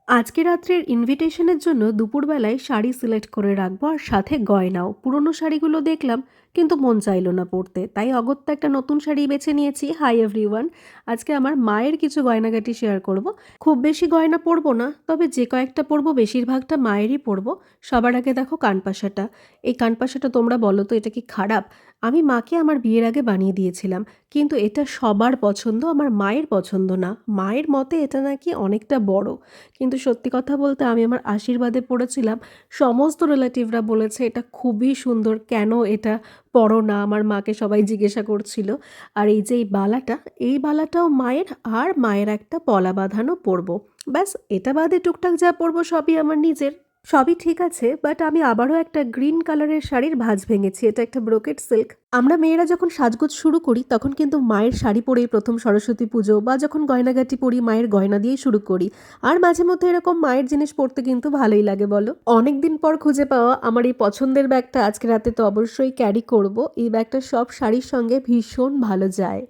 আজকে রাত্রের ইনভিটেশনের জন্য দুপুরবেলায় শাড়ি সিলেক্ট করে রাখবো আর সাথে গয়নাও। পুরনো শাড়িগুলো দেখলাম কিন্তু মন চাইলো না পরতে, তাই অগত্যা একটা নতুন শাড়ি বেছে নিয়েছি। হাই এভরিওয়ান, আজকে আমার মায়ের কিছু গয়নাগাটি শেয়ার করব। খুব বেশি গয়না পরবো না, তবে যে কয়েকটা পরবো বেশিরভাগটা মায়েরই পরবো। সবার আগে দেখো কানপাশাটা। এই কানপাশাটা তোমরা বলো তো এটা কি খারাপ? আমি মাকে আমার বিয়ের আগে বানিয়ে দিয়েছিলাম, কিন্তু এটা সবার পছন্দ, আমার মায়ের পছন্দ না। মায়ের মতে এটা নাকি অনেকটা বড়, কিন্তু সত্যি কথা বলতে আমি আমার আশীর্বাদে পড়েছিলাম। সমস্ত রিলেটিভরা বলেছে এটা খুবই সুন্দর, কেন এটা পরো না, আমার মাকে সবাই জিজ্ঞাসা করছিল। আর এই যে এই বালাটাও মায়ের, আর মায়ের একটা পলা বাঁধানো পরবো। ব্যাস, এটা বাদে টুকটাক যা পরবো সবই আমার নিজের। সবই ঠিক আছে, বাট আমি আবারও একটা গ্রিন কালারের শাড়ির ভাঁজ ভেঙেছি। এটা একটা ব্রোকেট সিল্ক। আমরা মেয়েরা যখন সাজগোজ শুরু করি তখন কিন্তু মায়ের শাড়ি পরেই প্রথম সরস্বতী পুজো বা যখন গয়নাগাটি পরি মায়ের গয়না দিয়েই শুরু করি। আর মাঝে মধ্যে এরকম মায়ের জিনিস পরতে কিন্তু ভালোই লাগে বলো। অনেকদিন পর খুঁজে পাওয়া আমার এই পছন্দের ব্যাগটা আজকে রাতে তো অবশ্যই ক্যারি করব। এই ব্যাগটা সব শাড়ির সঙ্গে ভীষণ ভালো যায়।